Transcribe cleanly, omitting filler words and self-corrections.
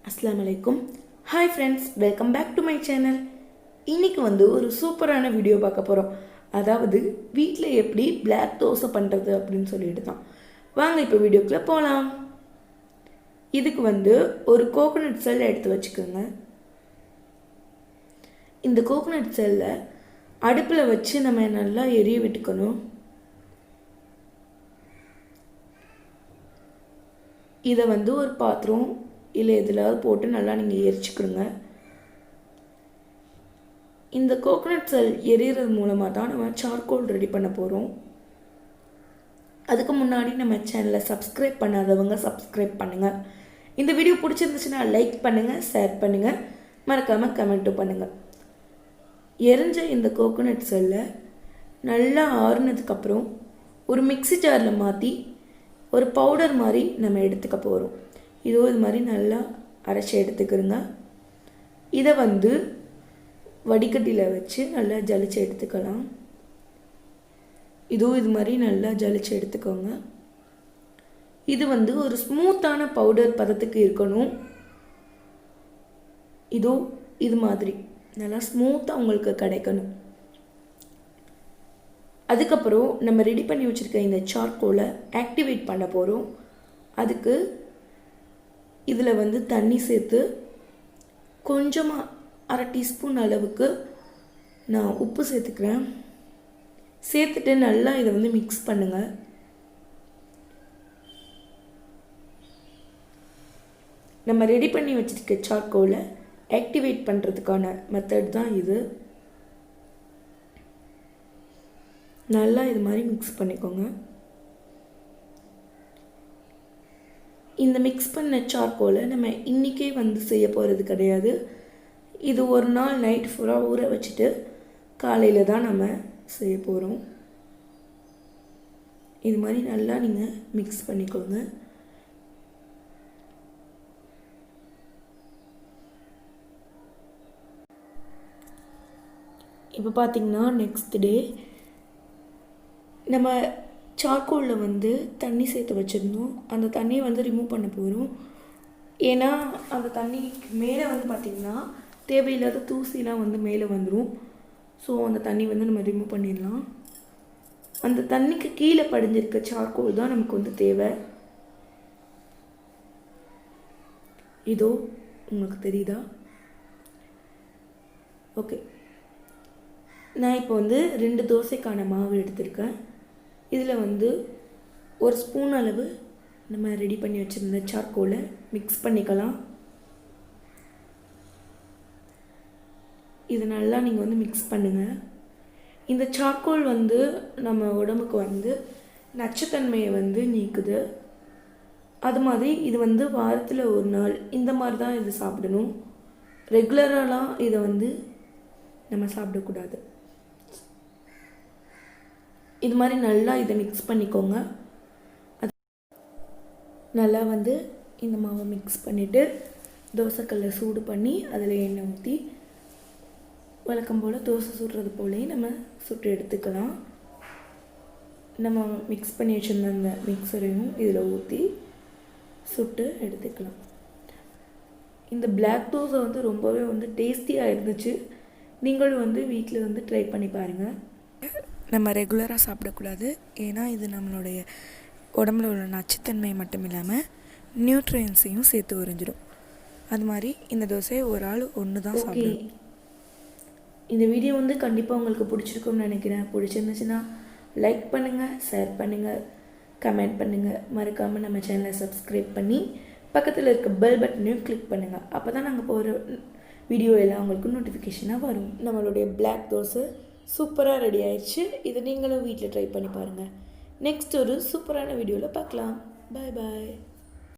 assalaamu alaikum. Hi friends, welcome back to my channel. இன்னைக்கு ஒரு சூப்பரான வீடியோ பார்க்க போறோம். அதாவது வீட்ல எப்படி black dosa பண்றது அப்படினு சொல்லிட்டு தான். வாங்க இப்போ வீடியோக்குள்ள போலாம். இதுக்கு ஒரு கோகனட் செல் எடுத்து வச்சுக்கோங்க. இந்த கோகனட் செல்ல அடுப்புல வச்சு நம்ம நல்லா எரிய விட்டுக்கணும். இத ஒரு பாத்திரம் இல்ல எதுலாவது போட்டு நல்லா நீங்க எரிச்சுக்கங்க. இந்த கோகனட் செல் எரியறது மூலமா தான் நம்ம சார்கோல் ரெடி பண்ண போறோம். அதுக்கு முன்னாடி நம்ம சேனலை சப்ஸ்கிரைப் பண்ணாதவங்க சப்ஸ்கிரைப் பண்ணுங்க. இந்த வீடியோ பிடிச்சிருந்துச்சுனா லைக் பண்ணுங்க, ஷேர் பண்ணுங்க, மறக்காம கமெண்ட் பண்ணுங்க. எரிஞ்ச இந்த கோகனட் செல்லை நல்லா ஆறுனதுக்கு அப்புறம் ஒரு மிக்ஸி ஜார்ல மாத்தி ஒரு பவுடர் மாதிரி நம்ம எடுத்துக்க போறோம். இது மாதிரி நல்லா அரைச்சு எடுத்துக்கங்க. இத வடிகட்டில வச்சு நல்லா ஜலிச்சு எடுத்துக்கலாம். இது மாதிரி நல்லா ஜலிச்சு எடுத்துக்கோங்க. இது ஒரு ஸ்மூத்தான பவுடர் பதத்துக்கு இருக்கணும். இது மாதிரி நல்லா ஸ்மூத்தா உங்களுக்கு கிடைக்கணும். அதுக்கு அப்புறம் நம்ம ரெடி பண்ணி வச்சிருக்க இந்த சார்கோலை ஆக்டிவேட் பண்ண போறோம். அதுக்கு இதுல தண்ணி சேர்த்து கொஞ்சமா 1/2 டீஸ்பூன் அளவுக்கு நான் உப்பு சேர்த்துக்கிறேன். சேர்த்துட்டு நல்லா இத mix பண்ணுங்க. நம்ம ரெடி பண்ணி வச்சிருக்க சார்கோலை ஆக்டிவேட் பண்றதுக்கான மெத்தட் தான் இது. நல்லா இது மாதிரி mix பண்ணிக்கோங்க. இந்த mix பண்ண சார்கோலை நம்ம இன்னைக்கே செய்ய போறது கிடையாது. இது ஒரு நாள் நைட் ஃபுல்லா ஊற வச்சிட்டு காலையில தான் நம்ம செய்ய போறோம். இது மாதிரி நல்லா நீங்க mix பண்ணிக்கோங்க. இப்போ பாத்தீங்கன்னா நெக்ஸ்ட் டே நம்ம சார்கோல்ல தண்ணி சேர்த்து வச்சிருந்தோம். அந்த தண்ணியை ரிமூவ் பண்ண போறோம். ஏனா அந்த தண்ணிக்கு மேலே பாத்தீங்கன்னா தேவையில்லாத தூசிலாம் மேலே வந்துரும். சோ அந்த தண்ணி நம்ம ரிமூவ் பண்ணிடலாம். அந்த தண்ணிக்கு கீழே படிஞ்சிருக்க சார்கோல் தான் நமக்கு தேவை. இதோ உங்களுக்கு தெரியுதா? ஓகே. நான் இப்போ 2 தோசைக்கான மாவு எடுத்துர்க்கேன். இதுல 1 ஸ்பூன் அளவு நம்ம ரெடி பண்ணி வச்சிருந்த சார்கோலை mix பண்ணிக்கலாம். இது நல்லா நீங்க mix பண்ணுங்க. இந்த சார்கோல் நம்ம உடம்புக்கு நச்சுத்தன்மையை நீக்குது. அது மாதிரி இது வாரத்துல ஒரு நாள் இந்த மாதிரி தான் இது சாப்பிடணும். ரெகுலராலாம் இத நம்ம சாப்பிட கூடாது. இது மாதிரி நல்லா இத mix பண்ணிக்கோங்க. நல்லா இந்த மாவை mix பண்ணிட்டு தோசைக்கல்லை சூடு பண்ணி அதில் எண்ணெய் ஊற்றி வழக்கம் போல் தோசை சுடுறது போலே நம்ம சுட்டு எடுத்துக்கலாம். நம்ம mix பண்ணி வச்சிருந்த அந்த மிக்சரையும் இதில் ஊற்றி சுட்டு எடுத்துக்கலாம். இந்த black தோசை ரொம்பவே டேஸ்டியாக இருந்துச்சு. நீங்களும் வீட்டில் ட்ரை பண்ணி பாருங்கள். நம்ம ரெகுலராக சாப்பிடக்கூடாது. ஏன்னா இது நம்மளுடைய உடம்புல உள்ள நச்சுத்தன்மை மட்டும் இல்லாமல் நியூட்ரியன்ஸையும் சேர்த்து உறிஞ்சிடும். அது மாதிரி இந்த தோசையை ஒரு ஆள் ஒன்று தான் சாப்பிடணும். இந்த வீடியோ கண்டிப்பாக உங்களுக்கு பிடிச்சிருக்கும்னு நினைக்கிறேன். பிடிச்சிருந்துச்சுன்னா லைக் பண்ணுங்கள், ஷேர் பண்ணுங்கள், கமெண்ட் பண்ணுங்கள். மறக்காமல் நம்ம சேனலை சப்ஸ்கிரைப் பண்ணி பக்கத்தில் இருக்க பெல் பட்டனையும் கிளிக் பண்ணுங்கள். அப்போ தான் நாங்கள் போகிற வீடியோ எல்லாம் உங்களுக்கு நோட்டிஃபிகேஷனாக வரும். நம்மளுடைய பிளாக் தோசை சூப்பராக ரெடி ஆயிடுச்சு. இதை நீங்களும் வீட்டில் ட்ரை பண்ணி பாருங்கள். நெக்ஸ்ட் ஒரு சூப்பரான வீடியோவில் பார்க்கலாம். பாய் பாய்.